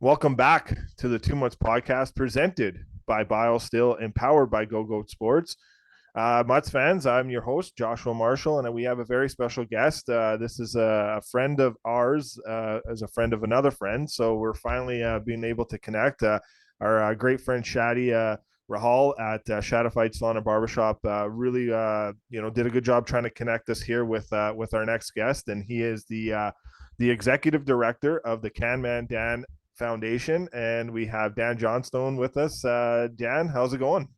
Welcome back to the 2 Months Podcast presented by BioSteel and powered by Go Goat Sports. Mutts fans, I'm your host, Joshua Marshall, and we have a very special guest. This is a friend of ours, as a friend of another friend. So we're finally being able to connect. Our great friend Shadi Rahal at Shadified Salon and Barbershop really, did a good job trying to connect us here with our next guest, and he is the executive director of the Can Man Dan Foundation, and we have Dan Johnstone with us. Dan, how's it going?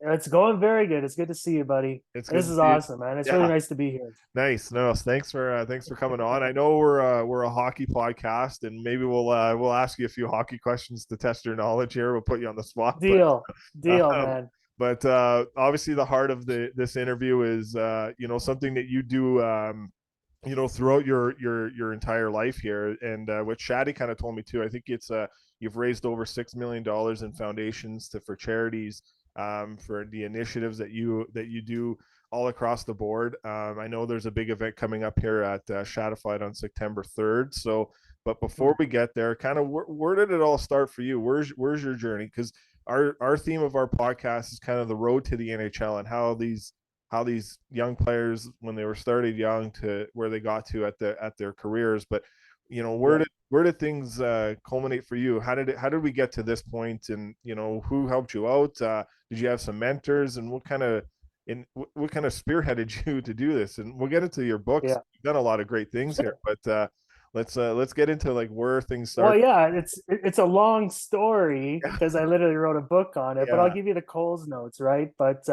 It's going very good. It's good to see you, buddy. It's good This to is see you. awesome, man. It's really Yeah, nice to be here. nice. No, thanks for coming on. I know we're a hockey podcast, and maybe we'll ask you a few hockey questions to test your knowledge here. We'll put you on the spot, but Deal, deal, um, man. obviously the heart of this interview is something that you do throughout your entire life here, and what Shadi kind of told me too. I think it's you've raised over $6 million in foundations for charities, for the initiatives that you do all across the board. I know there's a big event coming up here at Shadified on September 3rd. So, but before we get there, kind of where did it all start for you? Where's your journey? Because our theme of our podcast is kind of the road to the NHL and how these young players, when they were started young to where they got to at their careers. But Yeah. where did things culminate for you? How did we get to this point? And who helped you out? Did you have some mentors? And what kind of spearheaded you to do this? And we'll get into your books. Yeah. You've done a lot of great things here, Sure. but let's get into like where things Well, start. yeah, it's a long story because I literally wrote a book on it, but I'll Yeah, give you the Coles notes, right? But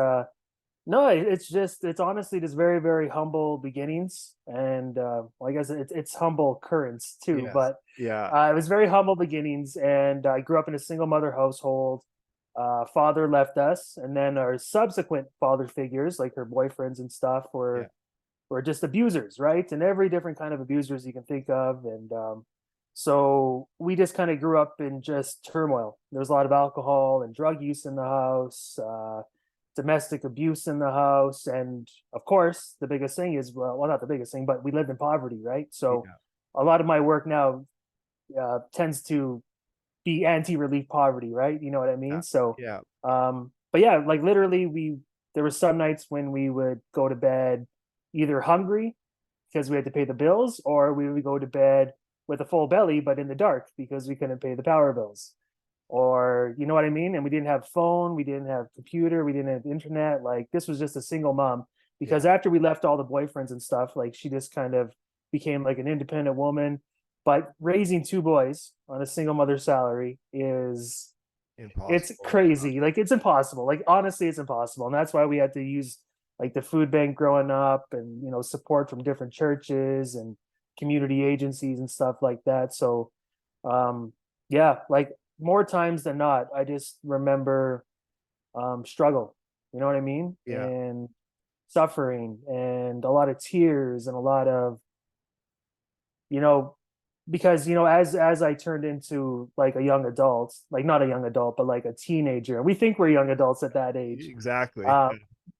no, it's honestly just very, very humble beginnings, and well, I guess it's humble currents too. yes, But yeah, it was very humble beginnings, and I grew up in a single mother household. Father left us, and then our subsequent father figures, like her boyfriends and stuff, yeah, were just abusers, right? And every different kind of abusers you can think of, and so we just kind of grew up in just turmoil. There was a lot of alcohol and drug use in the house. Domestic abuse in the house, and of course the biggest thing is, well, not the biggest thing, but we lived in poverty, right? So yeah, a lot of my work now tends to be anti-relief poverty, right? You know what I yeah, mean? So yeah. but yeah, like literally we there were some nights when we would go to bed either hungry because we had to pay the bills, or we would go to bed with a full belly but in the dark because we couldn't pay the power bills, or you know what I mean? And we didn't have phone, we didn't have computer, we didn't have internet. Like this was just a single mom, because Yeah. after we left all the boyfriends and stuff, like she just kind of became like an independent woman. But raising two boys on a single mother salary is, it's Impossible. crazy. Like it's impossible. Like honestly, it's impossible. And that's why we had to use like the food bank growing up, and support from different churches and community agencies and stuff like that. So um yeah, like more times than not, I just remember struggle. You know what I mean? Yeah. And suffering and a lot of tears and a lot of, you know, because as I turned into like a young adult, like not a young adult, but like a teenager, and we think we're young adults at that age. Exactly. Uh,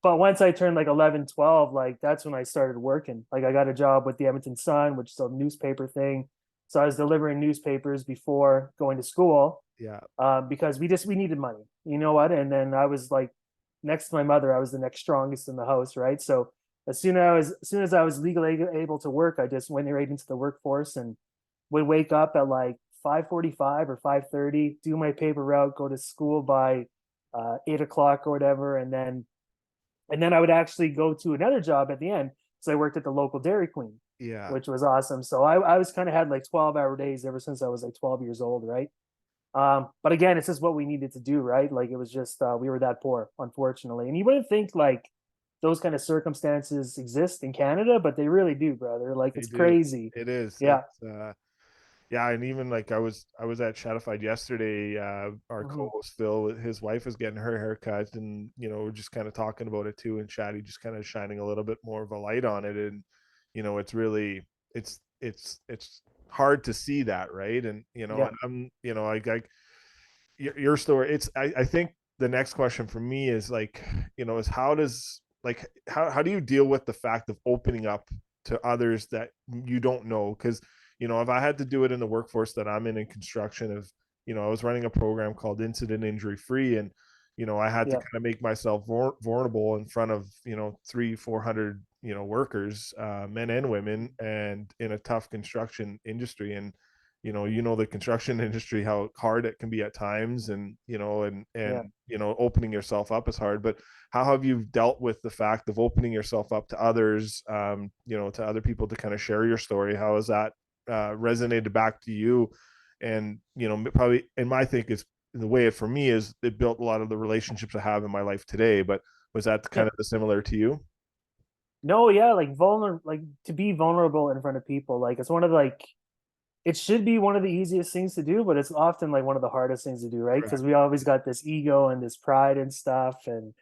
but once I turned like 11, 12, like that's when I started working. Like I got a job with the Edmonton Sun, which is a newspaper thing. So I was delivering newspapers before going to school, Yeah. because we needed money. You know what? And then I was like, next to my mother, I was the next strongest in the house, right? So as soon as I was legally able to work, I just went right into the workforce and would wake up at like 5:45 or 5:30, do my paper route, go to school by 8 o'clock or whatever, and then I would actually go to another job at the end. So I worked at the local Dairy Queen, Yeah. which was awesome. So I was kind of had like 12-hour days ever since I was like 12 years old, right? But again, it's just what we needed to do, right? Like it was just we were that poor, unfortunately. And you wouldn't think like those kind of circumstances exist in Canada, but they really do, brother. Like They it's do. crazy. It is. Yeah. Yeah, and even like I was at Shadified yesterday. Our Hmm. co-host Phil, his wife was getting her haircut, and we're just kind of talking about it too. And Shadi just kind of shining a little bit more of a light on it, and it's really it's hard to see that, right? And Yeah. and I'm like your story. I think the next question for me is like is how do you deal with the fact of opening up to others that you don't know? Because if I had to do it in the workforce that I'm in construction, of, I was running a program called Incident Injury Free, and I had to Yeah. kind of make myself vulnerable in front of, 300-400, workers, men and women, and in a tough construction industry. And the construction industry, how hard it can be at times, and Yeah. opening yourself up is hard. But how have you dealt with the fact of opening yourself up to others, to other people, to kind of share your story? How has that resonated back to you? And probably, in my think, is the way it for me is it built a lot of the relationships I have in my life today. But was that kind Yeah. of the similar to you? No, yeah, like like to be vulnerable in front of people, like it's one of the, like it should be one of the easiest things to do, but it's often like one of the hardest things to do, right? Because Correct. we always got this ego and this pride and stuff. And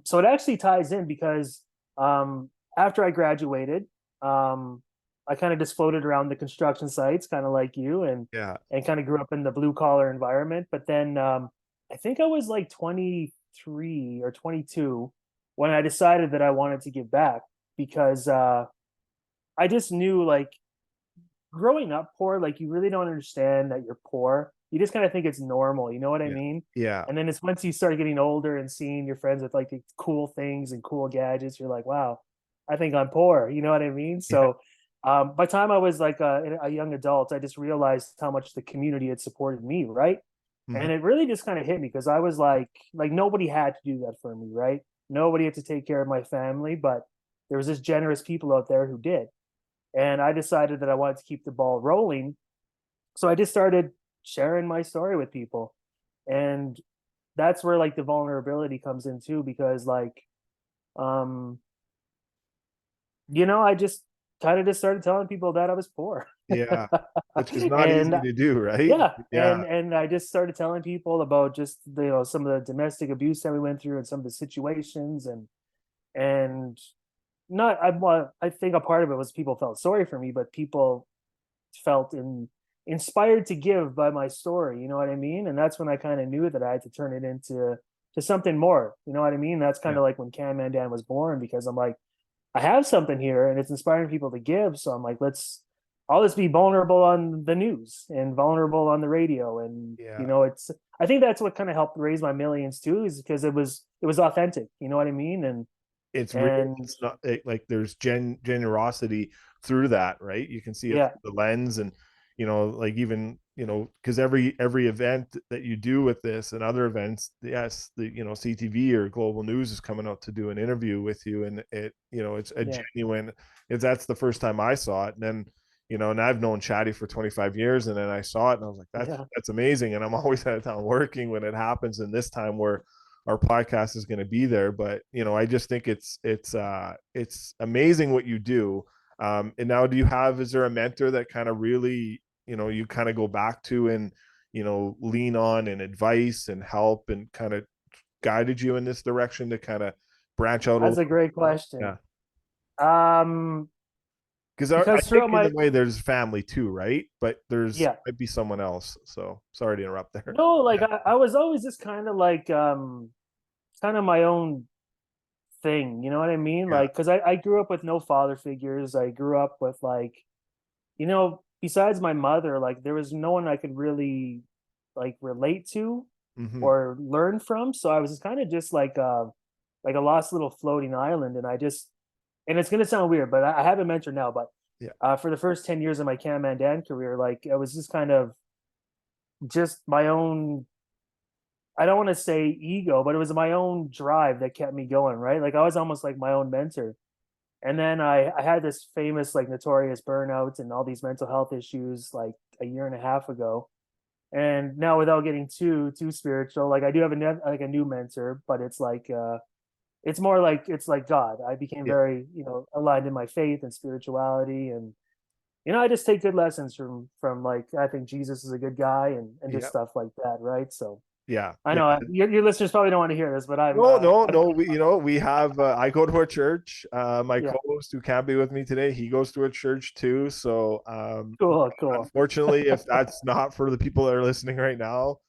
so it actually ties in because after I graduated, um, I kind of just floated around the construction sites, kind of like you, Yeah. and kind of grew up in the blue collar environment. But then I think I was like 23 or 22 when I decided that I wanted to give back because I just knew, like, growing up poor, like you really don't understand that you're poor. You just kind of think it's normal, you know what I Yeah. mean? Yeah. And then it's once you start getting older and seeing your friends with like the cool things and cool gadgets, you're like, wow, I think I'm poor. You know what I mean? Yeah. So by the time I was like a young adult, I just realized how much the community had supported me, right? Mhm. And it really just kind of hit me because I was like nobody had to do that for me, right? Nobody had to take care of my family, but there was just generous people out there who did. And I decided that I wanted to keep the ball rolling. So I just started sharing my story with people. And that's where like the vulnerability comes in too, because um, I just kind of just started telling people that I was poor. Yeah. Which is not And easy to do, right? yeah, Yeah. and I just started telling people about just some of the domestic abuse that we went through and some of the situations, and not I think a part of it was people felt sorry for me, but people felt inspired to give by my story. You know what I mean? And that's when I kind of knew that I had to turn it into to something more. You know what I mean? That's kind Yeah. of like when Can Mandan was born, because I'm like, I have something here and it's inspiring people to give. So I'm like, I'll just be vulnerable on the news and vulnerable on the radio. And Yeah. I think that's what kind of helped raise my millions too, is because it was authentic. You know what I mean? It's real. And It's not like there's generosity through that, right? You can see it yeah, through the lens. And like, even because every event that you do with this and other events, yes, the CTV or Global News is coming out to do an interview with you, and it's a yeah, genuine. If that's the first time I saw it, and then and I've known Chatty for 25 years, and then I saw it and I was like, yeah, that's amazing. And I'm always out of town working when it happens, and this time where our podcast is going to be there. But I just think it's amazing what you do. And now, is there a mentor that kind of really you kind of go back to, and lean on, and advice and help, and kind of guided you in this direction to kind of branch out a that's little a great more? Yeah. question. Um, Because I because think throughout in a my way there's family too, right? But there's yeah, might be someone else. So sorry to interrupt there. no, like Yeah. I was always just kind of like kind of my own thing, you know what I mean? Yeah. Like, because I grew up with no father figures. I grew up with like, besides my mother, like there was no one I could really like relate to Mm-hmm. or learn from. So I was kind of just like a lost little floating island. And it's gonna sound weird, but I have a mentor now. But Yeah. for the first 10 years of my Can Mandan career, like I was just kind of just my own, I don't want to say ego, but it was my own drive that kept me going, right? Like I was almost like my own mentor. And then I had this famous, like, notorious burnout and all these mental health issues like a year and a half ago. And now, without getting too spiritual, like I do have like a new mentor, but it's more like it's like God. I became Yeah. very, aligned in my faith and spirituality, and I just take good lessons from like I think Jesus is a good guy, and just Yeah. stuff like that, right? So Yeah. I Yeah. know your listeners probably don't want to hear this, but No, no, I'm no. We have. I go to a church. My yeah, co-host, who can't be with me today, he goes to a church too. So, cool, unfortunately, if that's not for the people that are listening right now,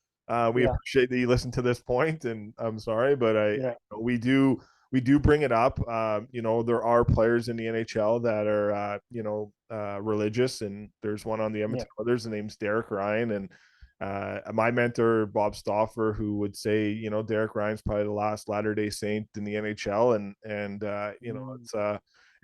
we yeah, appreciate that you listen to this point, and I'm sorry, but yeah, we do we do bring it up. There are players in the NHL that are, religious, and there's one on the Yeah. Edmonton Oilers. The name's Derek Ryan, and my mentor Bob Stauffer, who would say, Derek Ryan's probably the last Latter-day Saint in the NHL, and Mm, it's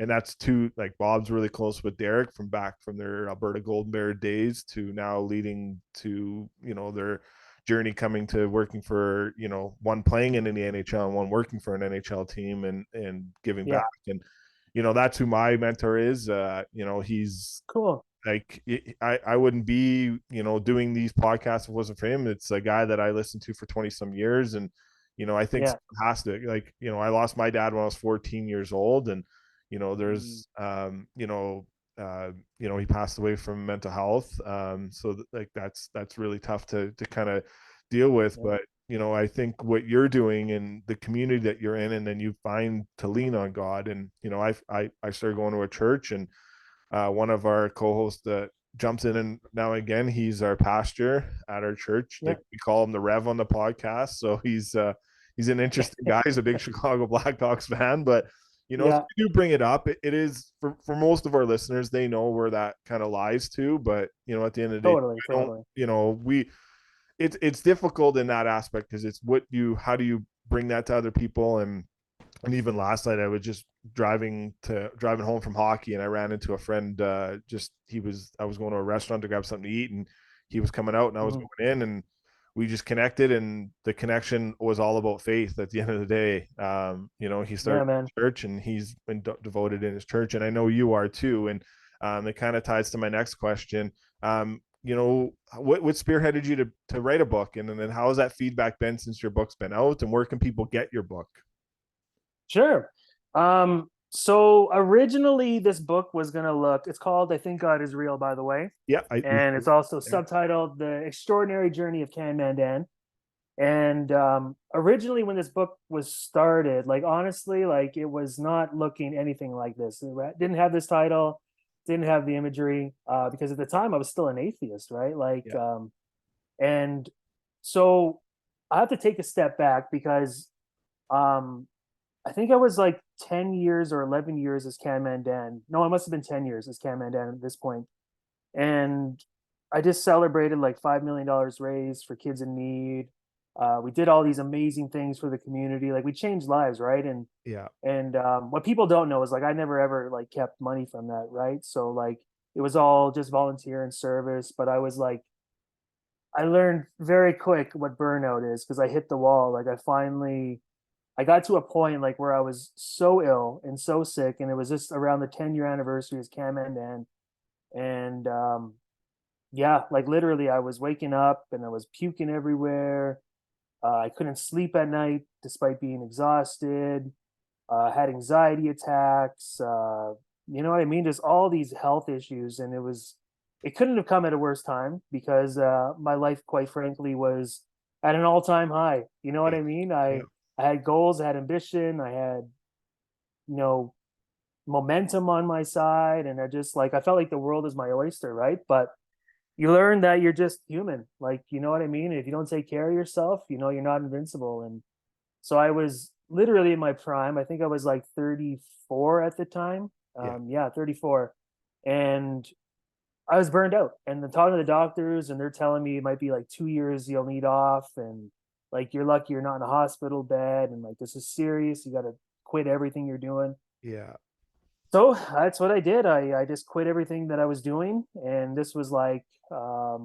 and that's too, like, Bob's really close with Derek from back from their Alberta Golden Bear days to now leading to their journey coming to working for one playing in the NHL and one working for an NHL team and giving yeah. back. And that's who my mentor is. He's Cool. like, I wouldn't be doing these podcasts if it wasn't for him. It's a guy that I listened to for 20 some years, and I think Yeah. someone has to, like, I lost my dad when I was 14 years old, and Mm, there's he passed away from mental health. So like that's really tough to kind of deal with. yeah. But I think what you're doing in the community that you're in, and then you find to lean on God. And I started going to a church, and one of our co-hosts that jumps in and now and again, he's our pastor at our church. Yeah. Like, we call him the Rev on the podcast. So he's an interesting guy. He's a big Chicago Blackhawks fan, but so Yeah. we do bring it up. It is for most of our listeners, they know where that kind of lies to. But at the end of the day, Totally. I don't. Totally. We it's difficult in that aspect, because it's how do you bring that to other people. And even last night, I was just driving home from hockey, and I ran into a friend. I was going to a restaurant to grab something to eat, and he was coming out, and I was Mhm. going in, and we just connected, and the connection was all about faith. At the end of the day, he Yeah, started man. church, and he's been devoted in his church, and I know you are too. And it kind of ties to my next question. What spearheaded you to write a book, and then how has that feedback been since your book's been out, and where can people get your book? Sure. So originally this book was gonna it's called I Think God Is Real, by the way. Yeah, And it's also subtitled The Extraordinary Journey of Can Mandan. And originally when this book was started, like, honestly, like, it was not looking anything like this. It didn't have this title, didn't have the imagery, because at the time I was still an atheist, right? Like, yeah, and so I have to take a step back because um I think I was like 10 years or 11 years as Can Mandan. No, I must have been 10 years as Can Mandan at this point. And I just celebrated like $5 million raised for kids in need. We did all these amazing things for the community. Like, we changed lives, right? yeah, And what people don't know is, like, I never ever like kept money from that, right? So, like, it was all just volunteer and service. But I was like, I learned very quick what burnout is because I hit the wall. Like, I got to a point like where I was so ill and so sick, and it was just around the 10-year anniversary of Cam and yeah, like, literally, I was waking up and I was puking everywhere. I couldn't sleep at night despite being exhausted. Had anxiety attacks. You know what I mean? Just all these health issues, and it couldn't have come at a worse time because my life, quite frankly, was at an all-time high. You know what yeah, I mean? yeah, I had goals, I had ambition, I had, you know, momentum on my side, and I felt like the world is my oyster, right? But you learn that you're just human. Like, you know what I mean? If you don't take care of yourself, you're not invincible. And so I was literally in my prime. I think I was like 34 at the time. yeah, Yeah, 34. And I was burned out. And then talking to the doctors, and they're telling me it might be like 2 years you'll need off. And like, you're lucky you're not in a hospital bed. And like, this is serious. You got to quit everything you're doing. yeah, So that's what I did. I just quit everything that I was doing. And this was like, I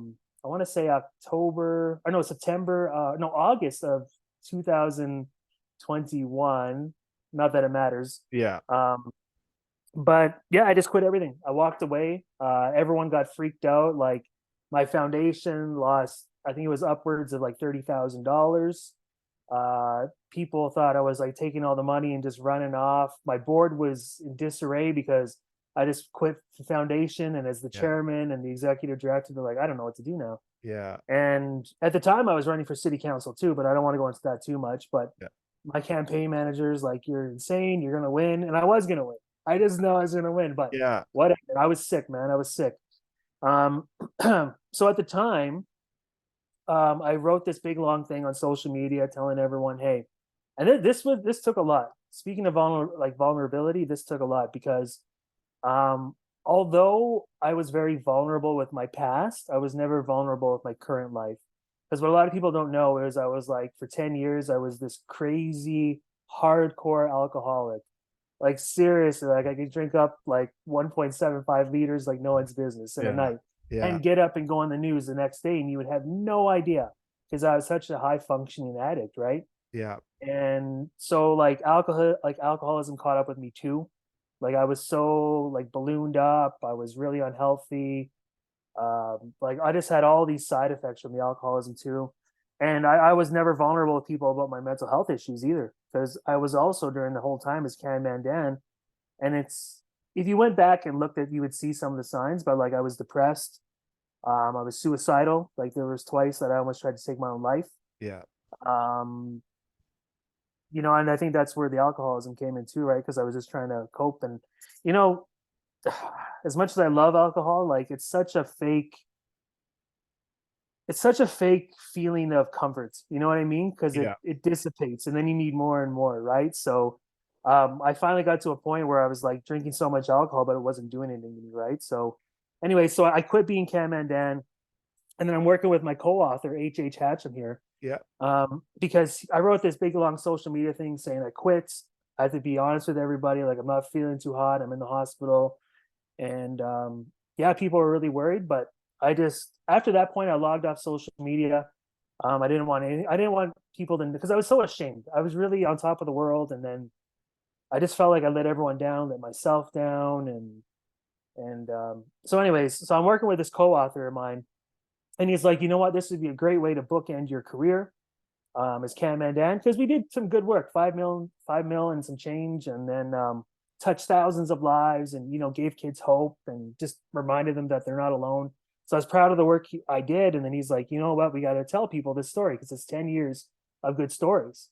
want to say October, or no, September, no, August of 2021. Not that it matters. yeah, But yeah, I just quit everything. I walked away. Everyone got freaked out. Like, my foundation lost, I think it was upwards of like $30,000. People thought I was like taking all the money and just running off. My board was in disarray because I just quit the foundation. And as the yeah, chairman and the executive director, they're like, I don't know what to do now. yeah, And at the time, I was running for city council too, but I don't want to go into that too much. But yeah, my campaign manager's like, you're insane. You're going to win. And I was going to win. I just know I was going to win, but yeah, whatever. I was sick, man. I was sick. Um, so at the time, I wrote this big long thing on social media telling everyone, hey, and this took a lot. speaking of vulnerability, this took a lot because um, although I was very vulnerable with my past, I was never vulnerable with my current life. Because what a lot of people don't know is I was like, for 10 years, I was this crazy, hardcore alcoholic. Like, seriously, like I could drink up like 1.75 liters like no one's business in a Yeah. night Yeah. and get up and go on the news the next day, and you would have no idea because I was such a high functioning addict, right? Yeah. And so like alcoholism caught up with me too. Like I was so like ballooned up, I was really unhealthy. Like I just had all these side effects from the alcoholism too. And I was never vulnerable with people about my mental health issues either, because I was also during the whole time as Can Mandan. And it's, if you went back and looked at, you would see some of the signs, but like I was depressed. I was suicidal. Like there was twice that I almost tried to take my own life. Yeah. Um, you know, and I think that's where the alcoholism came in too, right? Because I was just trying to cope. And, you know, as much as I love alcohol, like it's such a fake feeling of comfort. You know what I mean? Because Yeah. it dissipates and then you need more and more, right? So I finally got to a point where I was like drinking so much alcohol, but it wasn't doing anything to me, right? So anyway, so I quit being Cam Mandan, and then I'm working with my co-author, H. Hatcham here, Yeah. because I wrote this big long social media thing saying I quit. I have to be honest with everybody. Like I'm not feeling too hot. I'm in the hospital, and yeah, people were really worried. But I just after that point, I logged off social media. I didn't want any. I didn't want people to, because I was so ashamed. I was really on top of the world, and then I just felt like I let everyone down, let myself down, and so anyways, so I'm working with this co-author of mine, and he's like, you know what, this would be a great way to bookend your career as Cam Mandan, because we did some good work, 5 mil and some change, and then touched thousands of lives, and gave kids hope, and just reminded them that they're not alone. So I was proud of the work I did, and then he's like, you know what, we got to tell people this story because it's 10 years of good stories,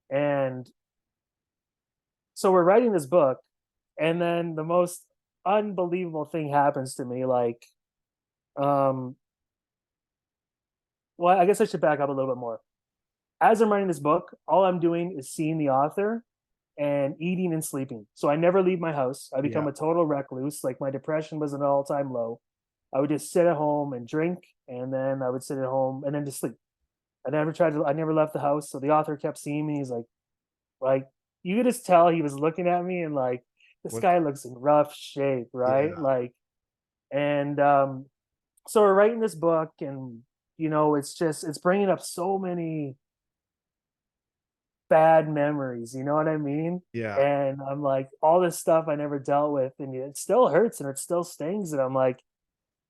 and so we're writing this book, and then the most unbelievable thing happens to me, like um well, I guess I should back up a little bit more. As I'm writing this book, all I'm doing is seeing the author and eating and sleeping. So I never leave my house. I become Yeah. a total recluse. Like my depression was at an all-time low. I would just sit at home and drink, and then I would sit at home and then just sleep. I never left the house. So the author kept seeing me. He's like, you could just tell he was looking at me and like, this What's guy looks in rough shape, right? Yeah. Like, and so we're writing this book, and it's bringing up so many bad memories, you know what I mean? Yeah. And I'm like, all this stuff I never dealt with, and it still hurts and it still stings. And I'm like,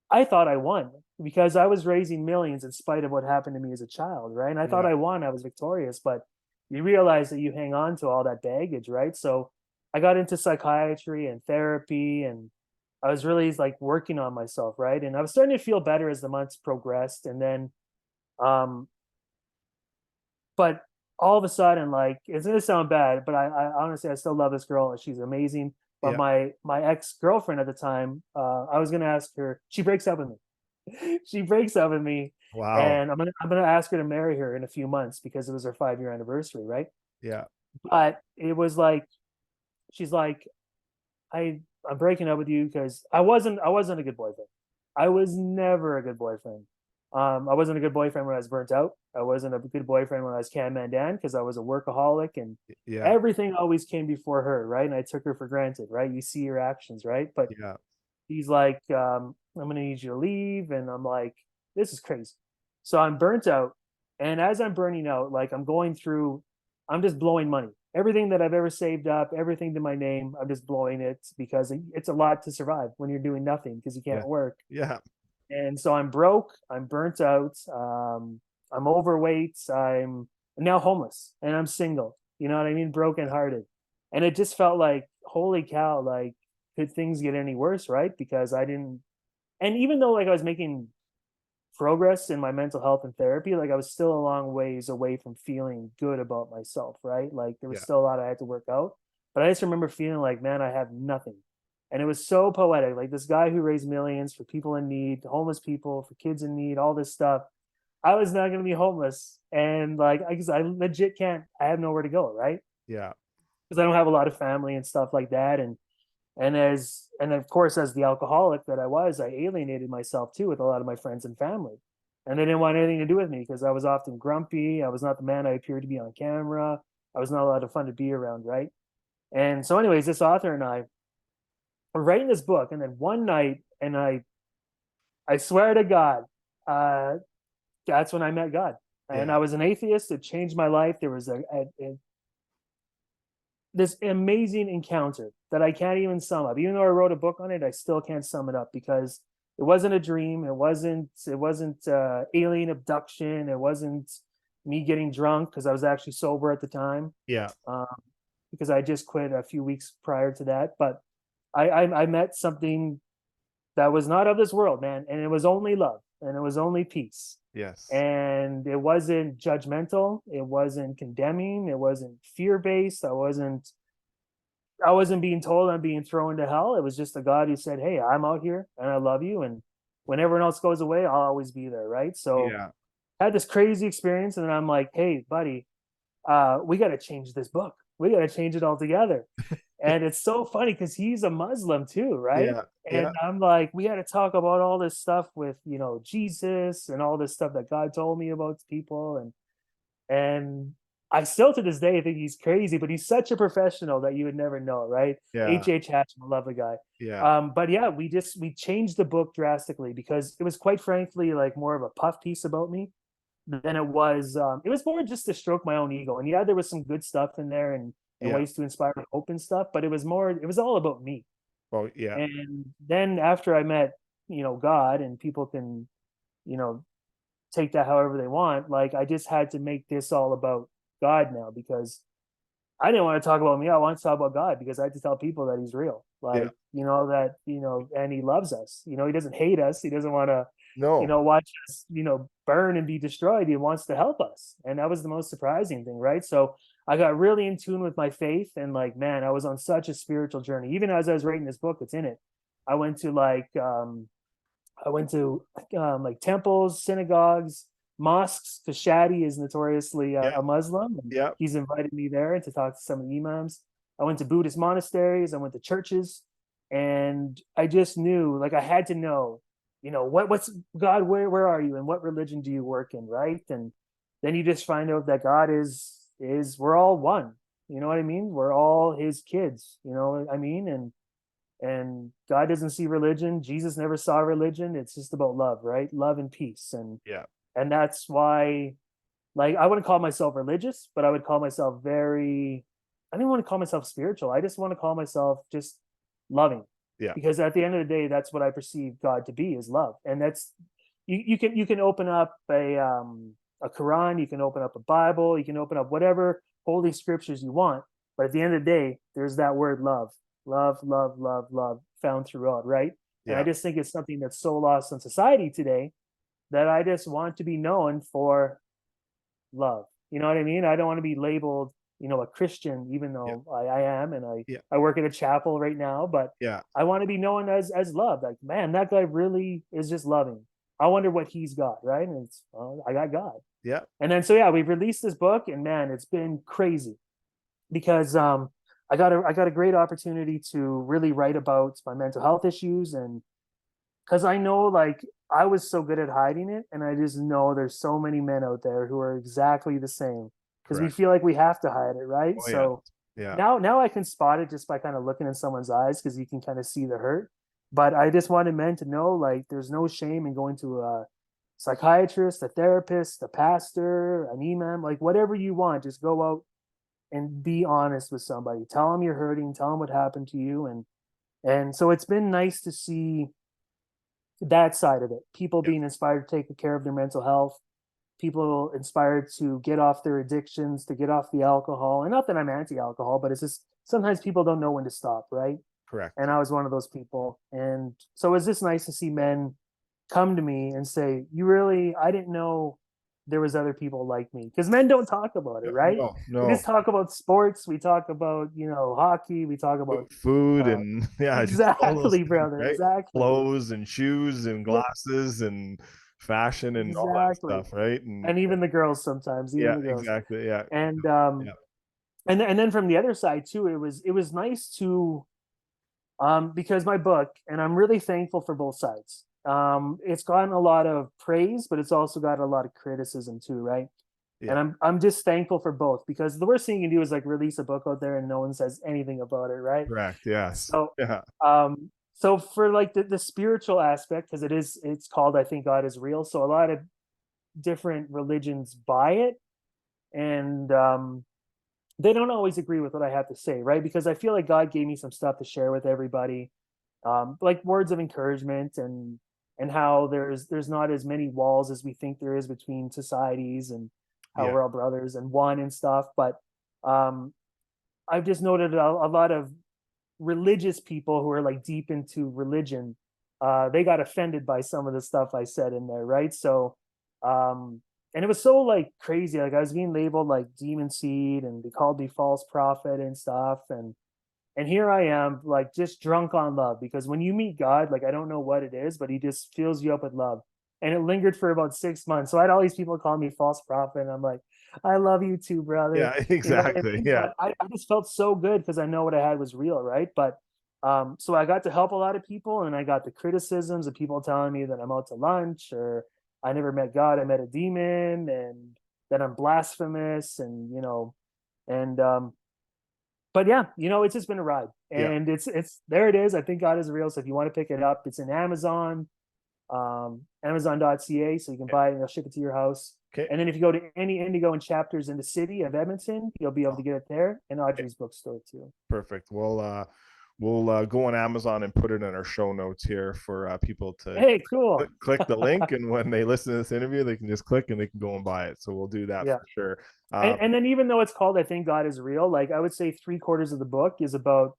I thought I won because I was raising millions in spite of what happened to me as a child, right? And I thought Yeah. I won, I was victorious, but you realize that you hang on to all that baggage, right? So I got into psychiatry and therapy, and I was really like working on myself, right? And I was starting to feel better as the months progressed. And then um but all of a sudden, like, it's gonna sound bad, but I honestly I still love this girl. She's amazing. But Yeah. my ex-girlfriend at the time, I was gonna ask her, she breaks up with me. She breaks up with me, Wow. and I'm gonna ask her to marry her in a few months because it was her 5 year anniversary, right? Yeah. But it was like, she's like, I'm breaking up with you because I wasn't a good boyfriend. I was never a good boyfriend. I wasn't a good boyfriend when I was burnt out. I wasn't a good boyfriend when I was Can Mandan because I was a workaholic, and Yeah. everything always came before her, right? And I took her for granted, right? You see her actions, right? But Yeah. he's like, I'm gonna need you to leave, and I'm like, this is crazy. So I'm burnt out, and as I'm burning out, like I'm just blowing money. Everything that I've ever saved up, everything to my name, I'm just blowing it because it's a lot to survive when you're doing nothing because you Yeah. can't work. Yeah. And so I'm broke, I'm burnt out, I'm overweight, I'm now homeless, and I'm single. You know what I mean? Broken hearted. And it just felt like, holy cow, like, could things get any worse, right? Because I didn't, and even though like I was making progress in my mental health and therapy, like I was still a long ways away from feeling good about myself, right? Like there was Yeah. still a lot I had to work out. But I just remember feeling like, man, I have nothing. And it was so poetic. Like this guy who raised millions for people in need, homeless people, for kids in need, all this stuff. I was not going to be homeless. And like, I legit can't, I have nowhere to go, right? Yeah. because I don't have a lot of family and stuff like that. And of course, as the alcoholic that I was, I alienated myself too with a lot of my friends and family. And they didn't want anything to do with me because I was often grumpy. I was not the man I appeared to be on camera. I was not a lot of fun to be around, right? And so, anyways, this author and I were writing this book, and then one night, and I swear to God, uh, that's when I met God. And Yeah. I was an atheist. It changed my life. There was this amazing encounter that I can't even sum up. Even though I wrote a book on it, I still can't sum it up because it wasn't a dream. It wasn't alien abduction. It wasn't me getting drunk because I was actually sober at the time. Yeah. Um, because I just quit a few weeks prior to that. But I met something that was not of this world, man, and it was only love and it was only peace. Yes. And it wasn't judgmental, it wasn't condemning, it wasn't fear based, I wasn't being told I'm being thrown to hell. It was just a God who said, hey, I'm out here and I love you, and when everyone else goes away, I'll always be there, right? So Yeah. I had this crazy experience, and then I'm like, hey buddy, we got to change this book, we got to change it all together. And it's so funny because he's a Muslim too, right? Yeah. And Yeah. I'm like, we had to talk about all this stuff with, Jesus and all this stuff that God told me about people. And I still to this day think he's crazy, but he's such a professional that you would never know, right? Yeah. H. Hatcham, I love the guy. Yeah. But yeah, we changed the book drastically because it was quite frankly like more of a puff piece about me than it was more just to stroke my own ego. And yeah, there was some good stuff in there and Yeah. ways to inspire hope and stuff, but it was all about me. Well, yeah. And then after I met, God, and people can, you know, take that however they want, like I just had to make this all about God now because I didn't want to talk about me. I want to talk about God because I had to tell people that he's real. Yeah. Like, and he loves us. He doesn't hate us. He doesn't want to, No. watch us, burn and be destroyed. He wants to help us. And that was the most surprising thing, right? So I got really in tune with my faith, and like, man, I was on such a spiritual journey. Even as I was writing this book, it's in it. I went to like temples, synagogues, mosques, because Shadi is notoriously Yeah. a Muslim, and Yeah. he's invited me there to talk to some of the imams. I went to Buddhist monasteries, I went to churches, and I just knew, like, I had to know, what's God, where are you, and what religion do you work in, right? And then you just find out that God is we're all one. You know what I mean? We're all His kids. You know what I mean? And God doesn't see religion. Jesus never saw religion. It's just about love, right? Love and peace. Yeah. And that's why, like, I wouldn't call myself religious, but I would call myself I didn't want to call myself spiritual. I just want to call myself just loving. Yeah. Because at the end of the day, that's what I perceive God to be, is love. And that's you can open up a Quran, you can open up a Bible, you can open up whatever holy scriptures you want. But at the end of the day, there's that word love. Love, love, love, love found throughout, right? And I Yeah. just think it's something that's so lost in society today that I just want to be known for love. You know what I mean? I don't want to be labeled, a Christian, even Yeah. though I am, and Yeah. I work at a chapel right now, but Yeah. I want to be known as love. Like, man, that guy really is just loving. I wonder what he's got, right? And I got God. Yeah. And then so yeah, we've released this book, and man, it's been crazy because I got a great opportunity to really write about my mental health issues, and because I know, like, I was so good at hiding it, and I just know there's so many men out there who are exactly the same because we Correct. feel like we have to hide it, right? Oh yeah. So Yeah. now I can spot it just by kind of looking in someone's eyes because you can kind of see the hurt. But I just wanted men to know, like, there's no shame in going to a psychiatrist, a therapist, a pastor, an imam, like whatever you want. Just go out and be honest with somebody. Tell them you're hurting. Tell them what happened to you, and so it's been nice to see that side of it. People Yeah. being inspired to take care of their mental health. People inspired to get off their addictions, to get off the alcohol. And not that I'm anti-alcohol, but it's just sometimes people don't know when to stop, right? Correct. And I was one of those people. And so it's just nice to see men come to me and say, I didn't know there was other people like me. Because men don't talk about it, right? No. We No. just talk about sports. We talk about, hockey. We talk about Food uh, and yeah, just all those exactly, things, brother. right? Exactly. Clothes and shoes and Yep, glasses and fashion and all that exactly. stuff, right? And And even the girls sometimes, even yeah, the girls. exactly. Yeah. And Yeah. and then from the other side too, it was nice to because my book, and I'm really thankful for both sides. It's gotten a lot of praise, but it's also got a lot of criticism too, right? Yeah. And I'm just thankful for both, because the worst thing you can do is like release a book out there and no one says anything about it, right? Correct. Yes. So Yeah. so for like the spiritual aspect, because it's called I Think God Is Real. So a lot of different religions buy it, and they don't always agree with what I have to say, right? Because I feel like God gave me some stuff to share with everybody, like words of encouragement, and how there's not as many walls as we think there is between societies, and how Yeah. we're all brothers and one and stuff. But um, I've just noted a lot of religious people who are like deep into religion, they got offended by some of the stuff I said in there, right? So, and it was so like crazy. Like I was being labeled like demon seed, and they called me false prophet and stuff. And here I am, like just drunk on love, because when you meet God, like I don't know what it is, but He just fills you up with love. And it lingered for about 6 months. So I had all these people call me false prophet, and I'm like, I love you too, brother. Yeah. You know what I Exactly. mean? Yeah. But I just felt so good because I know what I had was real, right? But so I got to help a lot of people, and I got the criticisms of people telling me that I'm out to lunch, or I never met God, I met a demon, and that I'm blasphemous, and and but yeah, it's just been a ride, Yeah. and it's there. It is. I think God Is Real. So if you want to pick it up, it's in Amazon, Amazon.ca, so you can buy it and they'll ship it to your house. Okay. And then if you go to any Indigo and chapters in the city of Edmonton, you'll be able to get it there, and Okay. Audrey's bookstore too. Perfect. We'll go on Amazon and put it in our show notes here for people to Hey, cool. click the link, and when they listen to this interview, they can just click and they can go and buy it. So we'll do that Yeah. for sure. And then even though it's called I Think God Is Real, like I would say 3/4 of the book is about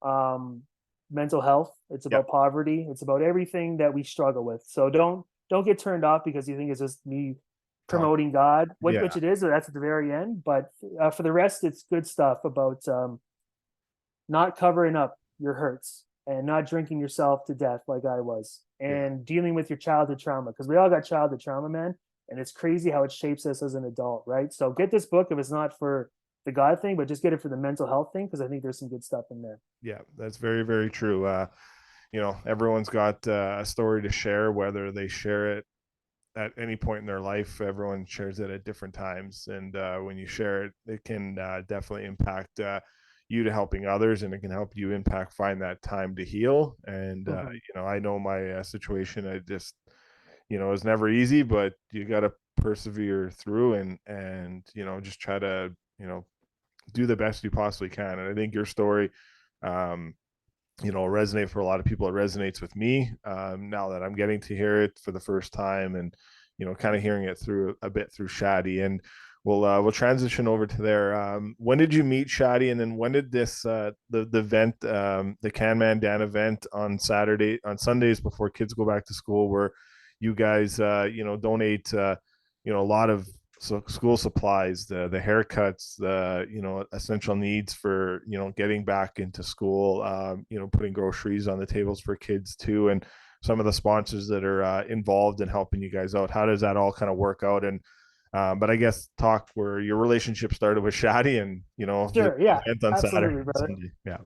um, mental health. It's Yeah. about poverty. It's about everything that we struggle with. So don't get turned off because you think it's just me Talk. promoting God, which Yeah. it is. That's at the very end. But for the rest, it's good stuff about not covering up your hurts, and not drinking yourself to death like I was, Yeah. and dealing with your childhood trauma, because we all got childhood trauma, man. And it's crazy how it shapes us as an adult, right? So get this book if it's not for the God thing, but just get it for the mental health thing, because I think there's some good stuff in there. Yeah. That's very, very true. Everyone's got a story to share, whether they share it at any point in their life. Everyone shares it at different times, and when you share it, it can definitely impact you to helping others, and it can help you impact find that time to heal. And Mm-hmm. I know my situation. I just it's never easy, but you got to persevere through, and just try to do the best you possibly can. And I think your story um resonate for a lot of people. It resonates with me now that I'm getting to hear it for the first time, and kind of hearing it through a bit through Shadi. And we'll transition over to there. When did you meet Shadi, and then when did this the event, the Can Man Dan event on Sundays before kids go back to school, where you guys donate a lot of school supplies, the haircuts, the essential needs for getting back into school, putting groceries on the tables for kids too, and some of the sponsors that are involved in helping you guys out. How does that all kind of work out? And but I guess talk where your relationship started with Shadi, and the Sure. Yeah. event on Saturday Absolutely, and brother. Sunday. Yeah.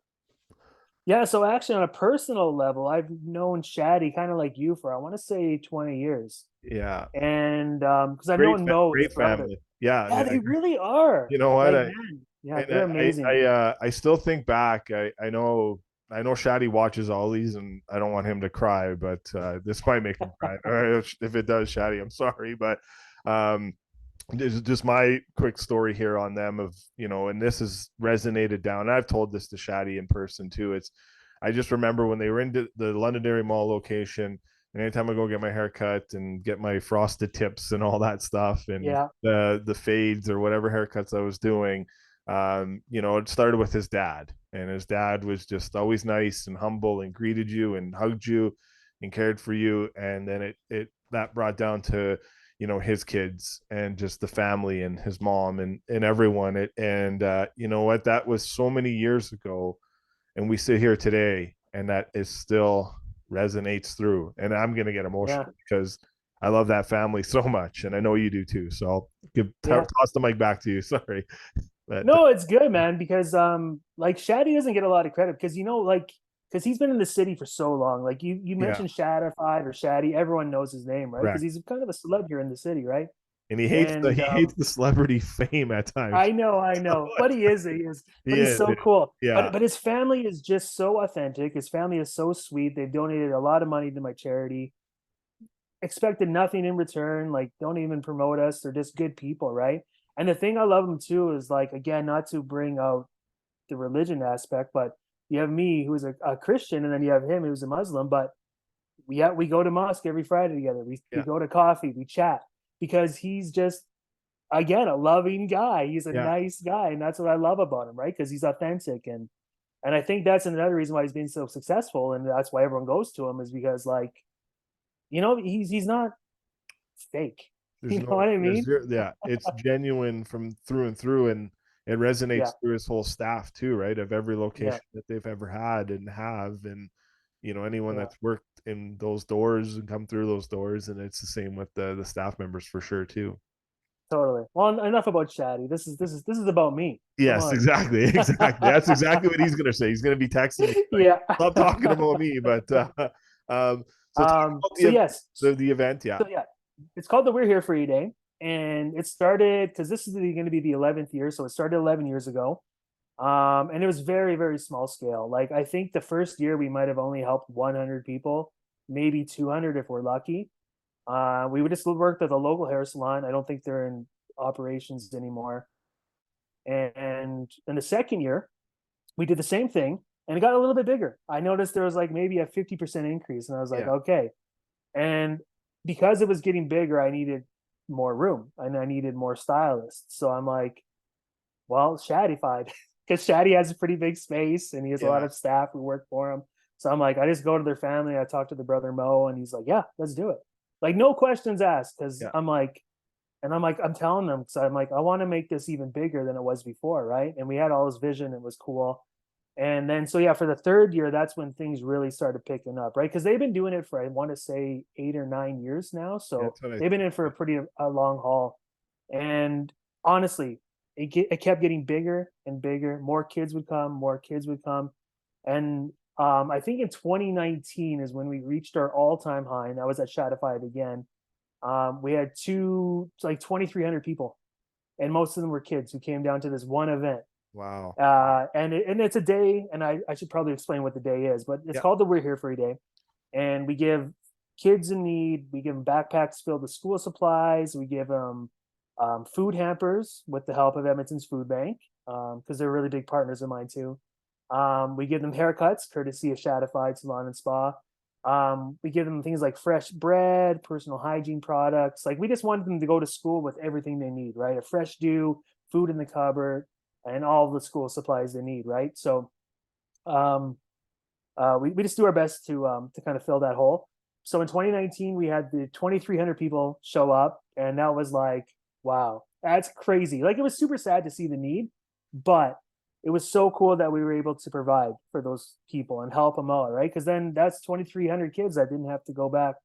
Yeah. So actually, on a personal level, I've known Shadi kind of like you for I want to say 20 years, Yeah. and because I've known No's Great brother. family. Yeah. Yeah, they really are. You know what? Like, man, yeah, And they're amazing. I still think back. I know Shadi watches all these, and I don't want him to cry, but this might make him cry. If it does, Shadi, I'm sorry, but um, this is just my quick story here on them of and this has resonated down. And I've told this to Shadi in person too. I just remember when they were in the Londonderry Mall location, and anytime I go get my hair cut and get my frosted tips and all that stuff, and Yeah. the fades or whatever haircuts I was doing, it started with his dad, and his dad was just always nice and humble and greeted you and hugged you and cared for you. And then it that brought down to his kids and just the family and his mom and everyone. And you know what, that was so many years ago, and we sit here today, and that is still resonates through. And I'm gonna get Yeah. emotional because I love that family so much, and I know you do too. So I'll Yeah. toss the mic back to you. Sorry. But No, it's good, man, because like Shaddy doesn't get a lot of credit because like because he's been in the city for so long. Like you yeah, mentioned Shadified or Shaddy, everyone knows his name, right? Because correct. he's kind of a celeb here in the city, right? And And he hates the celebrity fame at times. I know, but he is, He but he's is, so cool. yeah, But his family is just so authentic. His family is so sweet. They've donated a lot of money to my charity. Expected nothing in return. Like, don't even promote us. They're just good people, right? And the thing I love them too is like, again, not to bring out the religion aspect, but you have me who's a Christian, and then you have him who's a Muslim. But we go to mosque every Friday together. We yeah, go to coffee, we chat because he's just again a loving guy. He's a yeah. nice guy, and that's what I love about him, right? Because he's authentic, and I think that's another reason why he's been so successful, and that's why everyone goes to him is because like he's not fake. There's You know no, what I mean? yeah, it's genuine from through and through, and it Yeah, resonates through his whole staff too, right? Of every yeah, location that they've ever had and have, and anyone yeah. that's worked in those doors and come through those doors, and it's the same with the staff members for sure too. Totally. Well, enough about Shaddy. This is about me. Come Yes, on. exactly, exactly. That's exactly what he's gonna say. He's gonna be texting me like, Yeah. "Stop talking about me." But so talk about So yes. the event, yeah, So yeah, it's called the We're Here for You Day, and it started because this is going to be the 11th year. So it started 11 years ago, and it was very very small scale. Like I think the first year we might have only helped 100 people, maybe 200 if we're lucky. We would just worked with a local hair salon. I don't think they're in operations anymore. And in the second year, we did the same thing, and it got a little bit bigger. I noticed there was like maybe a 50% increase, and I was like, yeah, okay. And because it was getting bigger, I needed more room and I needed more stylists. So I'm like, well, Shaddyfied, because Shaddy has a pretty big space and he has a lot yeah, of staff who work for him. So I'm like, I just go to their family. I talk to the brother Mo, and he's like, yeah, let's do it. Like, no questions asked. Cause yeah, I'm telling them, because I'm like, I want to make this even bigger than it was before. Right. And we had all this vision. It was cool. And then, so yeah, for the third year, that's when things really started picking up, right? Because they've been doing it for, I want to say, 8 or 9 years now. yeah. So That's what I they've been think. in for a long haul. And honestly, it kept getting bigger and bigger. More kids would come, more kids would come. And I think in 2019 is when we reached our all-time high, and that was at Shadified again. We had 2,300 people, and most of them were kids who came down to this one event. Wow. And it's a day, and I should probably explain what the day is, but it's Yeah, called the We're Here for You Day, and we give kids in need, we give them backpacks filled with school supplies, we give them food hampers with the help of Edmonton's Food Bank because they're really big partners of mine too. We give them haircuts, courtesy of Shadified Salon and Spa. We give them things like fresh bread, personal hygiene products. Like we just wanted them to go to school with everything they need, right? A fresh dew, food in the cupboard, and all the school supplies they need, right? So um, we just do our best to kind of fill that hole. So in 2019, we had the 2,300 people show up, and that was like, wow, that's crazy. Like it was super sad to see the need, but it was so cool that we were able to provide for those people and help them out, right? Because then that's 2,300 kids that didn't have to go back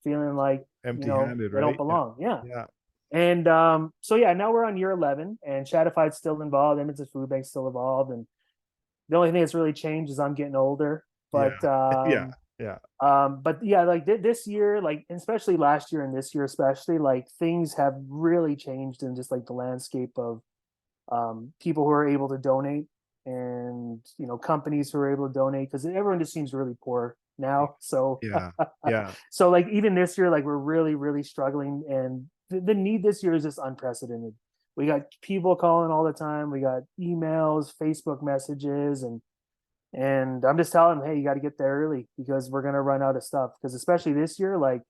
feeling like empty-handed, they don't right? Yeah, belong. Yeah. yeah, And so yeah, now we're on year 11, and Shadified's still involved. Edmonton Food Bank's still involved, and the only thing that's really changed is I'm getting older. yeah, But yeah, yeah, yeah, like this year, like especially last year and this year especially, like things have really changed in just like the landscape of people who are able to donate, and companies who are able to donate, because everyone just seems really poor now. So yeah, yeah, so like even this year, like we're really really struggling, and the need this year is just unprecedented. We got people calling all the time, we got emails, Facebook messages, and I'm just telling them, hey, you got to get there early because we're gonna run out of stuff. Because especially this year, like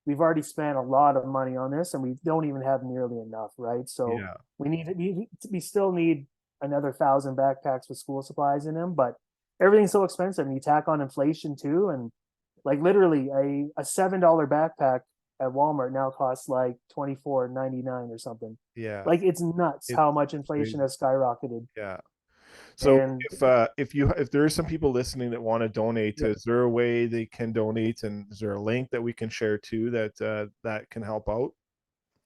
we've already spent a lot of money on this, and we don't even have nearly enough, right? So yeah. we still need another 1,000 backpacks with school supplies in them, but everything's so expensive, and you tack on inflation too, and like literally a $7 backpack at Walmart now costs like 24.99 or something. Yeah, Like it's nuts it's how much inflation crazy. has skyrocketed. Yeah. So And if there are some people listening that want to donate, yeah, is there a way they can donate, and is there a link that we can share too that that can help out?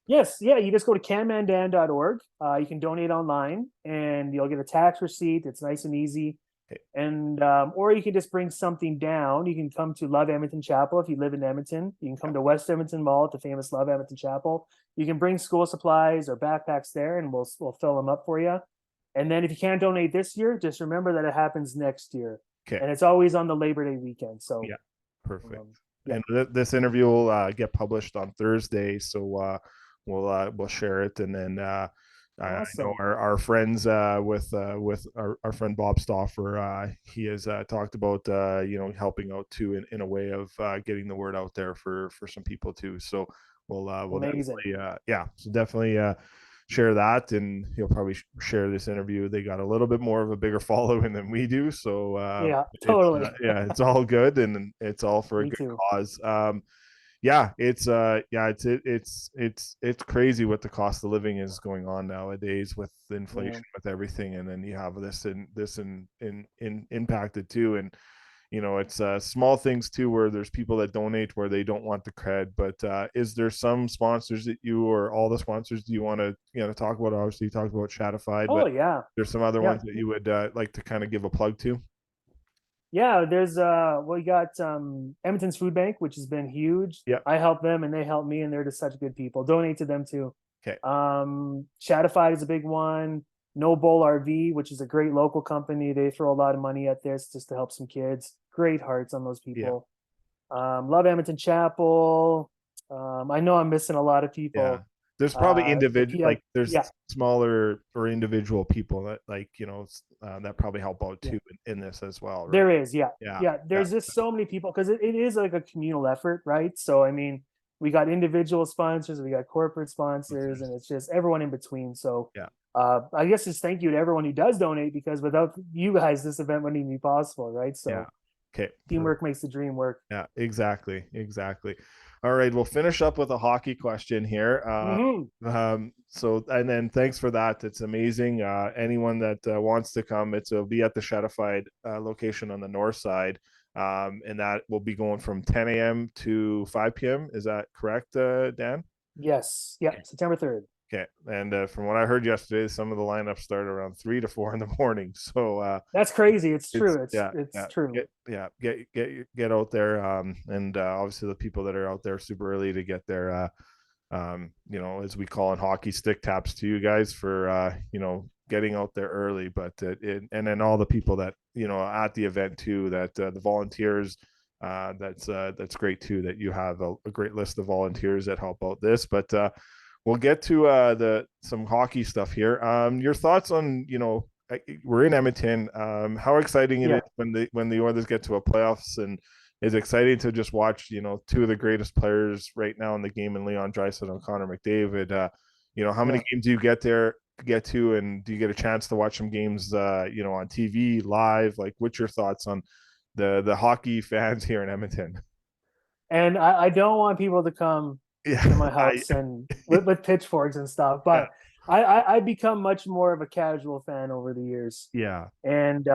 Yes, yeah, you just go to canmandan.org. You can donate online and you'll get a tax receipt. It's nice and easy. Okay. And or you can just bring something down. You can come to Love Edmonton Chapel if you live in Edmonton. You can come to West Edmonton Mall at the famous Love Edmonton Chapel. You can bring school supplies or backpacks there, and we'll fill them up for you. And then if you can't donate this year, just remember that it happens next year, Okay. and it's always on the Labor Day weekend. So Yeah. Perfect. yeah, And this interview will get published on Thursday, so we'll share it, and then I know awesome, our friends with our friend Bob Stoffer, he has talked about helping out too in a way of getting the word out there for some people too. So we'll amazing. definitely so definitely share that, and he'll probably share this interview. They got a little bit more of a bigger following than we do, so Yeah, it's totally. it's all good, and it's all for a Me good too. cause. It's crazy what the cost of living is going on nowadays with Yeah. inflation, with everything, and then you have this in impacted too. And it's small things too, where there's people that donate where they don't want the cred. But is there some sponsors that you, or all the sponsors, do you want to talk about? Obviously you talked about Shatified, Oh but yeah, there's some other yeah, ones that you would like to kind of give a plug to? yeah. There's we got Edmonton's Food Bank, which has been huge. Yeah. I help them and they help me, and they're just such good people. Donate to them too. Okay. Shatified is a big one. No Bowl RV, which is a great local company. They throw a lot of money at this just to help some kids. Great hearts on those Yeah. people. Love Edmonton Chapel. I know I'm missing a lot of Yeah. people. There's probably The individual, PI, like there's yeah, smaller or individual people that, like, that probably help out yeah. too in this as well, right? There is, yeah, Yeah. yeah. Yeah. There's just so many people because it is like a communal effort, right? So I mean, we got individual sponsors, we got corporate sponsors, and it's just everyone in between. So Yeah. I guess just thank you to everyone who does donate because without you guys, this event wouldn't even be possible, right? Yeah. So Okay. teamwork makes the dream work. Yeah, exactly. Exactly. All right. We'll finish up with a hockey question here. Hmm. So, and then thanks for that. It's amazing. Anyone that wants to come, it'll be at the Shatified location on the north side. And that will be going from 10 a.m. to 5 p.m. Is that correct, Dan? Yes, yeah, Okay. September 3rd. Okay. And from what I heard yesterday, some of the lineups start around 3 to 4 in the morning. So That's crazy. It's it's true. yeah, It's yeah, true. get out there. And obviously the people that are out there super early to get their as we call in hockey, stick taps to you guys for getting out there early. But and then all the people that at the event too, that the volunteers, that's great too, that you have a great list of volunteers that help out this. But we'll get to the some hockey stuff here. Your thoughts on we're in Edmonton. How exciting it is Yeah, when the Oilers get to a playoffs, and it's exciting to just watch two of the greatest players right now in the game, in Leon Draisaitl and Connor McDavid. How many yeah. games do you get to, and do you get a chance to watch some games on TV live? Like, what's your thoughts on the hockey fans here in Edmonton? And I don't want people to come Yeah, to my I house and with pitchforks and stuff, yeah, but I become much more of a casual fan over the years. yeah. And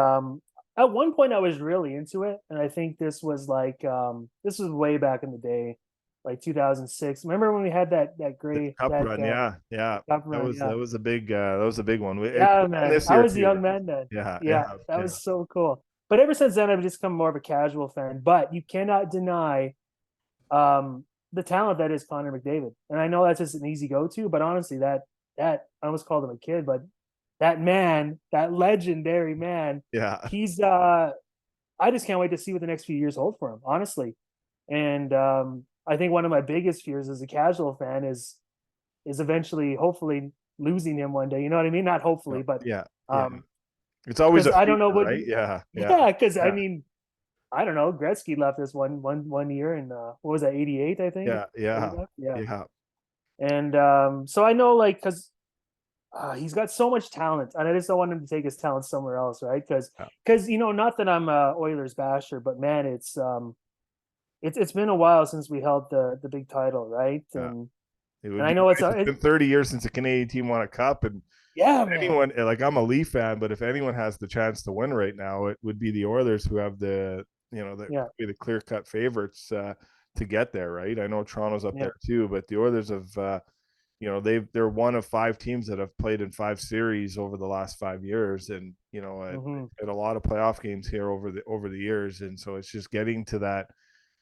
at one point I was really into it, and I think this was way back in the day, like 2006. Remember when we had that The gray cup that run, yeah, yeah. cup That run? was Yeah, that was a big one. yeah, And man. this I year was a too. young man then. Yeah, Yeah, yeah, that yeah, was so cool. But ever since then, I've just become more of a casual fan. But you cannot deny um, the talent that is Connor McDavid. And I know that's just an easy go to, but honestly, that I almost called him a kid, but that man, that legendary man, yeah, he's I just can't wait to see what the next few years hold for him, honestly. And I think one of my biggest fears as a casual fan is eventually, hopefully, losing him one day. You know what I mean? Not hopefully, but yeah, yeah. um, It's always because a I fear, don't know what. right? Yeah, yeah, Yeah, because I yeah, mean, I don't know. Gretzky left us one year in what was that, 88, I think. yeah, yeah, Yeah. yeah, And so I know, like, because he's got so much talent, and I just don't want him to take his talent somewhere else, right? Because not that I'm a Oilers basher, but man, it's been a while since we held the big title, right? yeah. It And would I be know nice. It's been 30 years since a Canadian team won a cup, and yeah, man, anyone, like, I'm a Leaf fan, but if anyone has the chance to win right now, it would be the Oilers, who have yeah, the clear cut favorites to get there, right? I know Toronto's up yeah, there too, but the Oilers have they're one of 5 teams that have played in 5 series over the last 5 years, and Hmm. at a lot of playoff games here over the years, and so it's just getting to that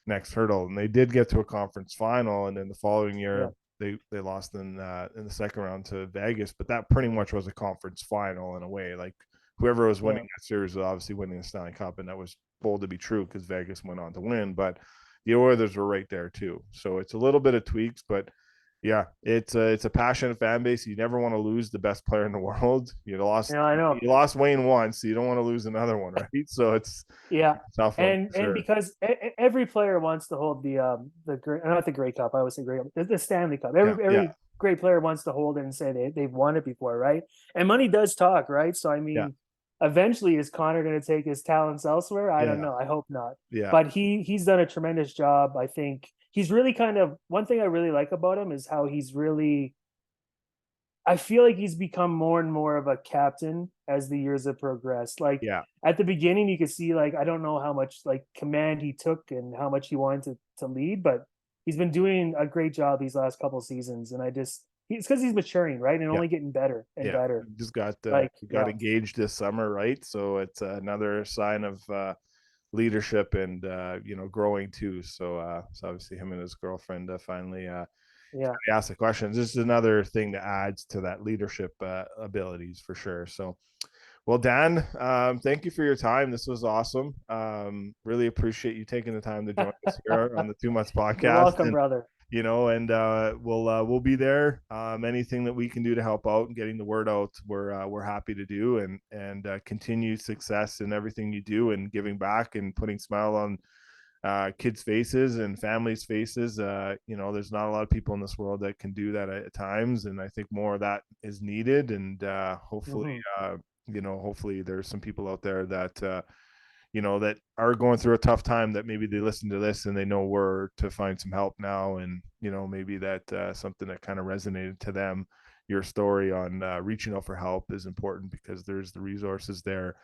next hurdle. And they did get to a conference final, and then the following Yeah. year they lost in the second round to Vegas, but that pretty much was a conference final in a way. Like whoever was winning Yeah. that series was obviously winning the Stanley Cup, and that was bold to be true because Vegas went on to win, but the Oilers were right there too. So it's a little bit of tweaks, but yeah, it's a passionate fan base. You never want to lose the best player in the world. You lost Yeah, I know. you lost Wayne once, so you don't want to lose another one, right? So it's Yeah, a tough one for and sure. because every player wants to hold the not the Grey Cup. I would say Grey the Stanley Cup. Yeah, yeah, Every great player wants to hold it and say they've won it before, right? And money does talk, right? So I yeah, mean, eventually is Connor going to take his talents elsewhere? I don't yeah, know. I hope not. yeah, But he's done a tremendous job. I think he's really kind of one thing I really like about him is how he's really I feel like he's become more and more of a captain as the years have progressed. Like yeah, at the beginning, you could see like I don't know how much like command he took and how much he wanted to lead, but he's been doing a great job these last couple seasons. And it's because he's maturing, right, and yeah, only getting better and yeah. better. Just got Like got engaged this summer, right? So it's another sign of leadership and growing too. So obviously him and his girlfriend finally yeah, ask the questions. This is another thing that adds to that leadership abilities for sure. So, well, Dan, thank you for your time. This was awesome. Really appreciate you taking the time to join us here on the 2 Months you're podcast, welcome, and brother. and we'll be there. Anything that we can do to help out and getting the word out, we're happy to do, and continued success in everything you do, and giving back and putting smile on kids' faces and families' faces. There's not a lot of people in this world that can do that at times, and I think more of that is needed. And hopefully, Hmm. hopefully there's some people out there that that are going through a tough time that maybe they listen to this and they know where to find some help now, and maybe that something that kind of resonated to them. Your story on reaching out for help is important because there's the resources there.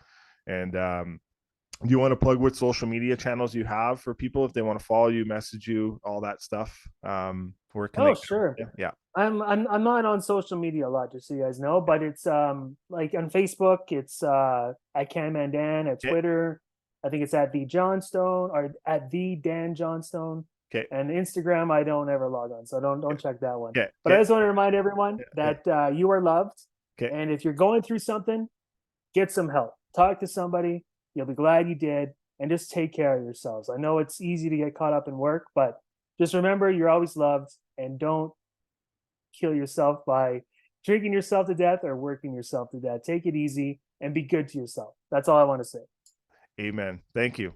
And do you want to plug what social media channels you have for people if they want to follow you, message you, all that stuff? Where can they Oh, go? sure. Yeah, yeah, I'm not on social media a lot, just so you guys know, but it's like on Facebook, it's at Canman Dan, at okay, Twitter, I think it's at the Johnstone or at the Dan Johnstone, okay, and Instagram I don't ever log on, so don't check that one. okay, But I okay, just want to remind everyone yeah, that you are loved, okay. and if you're going through something, get some help. Talk to somebody. You'll be glad you did, and just take care of yourselves. I know it's easy to get caught up in work, but just remember you're always loved, and don't kill yourself by drinking yourself to death or working yourself to death. Take it easy and be good to yourself. That's all I want to say. Amen. Thank you.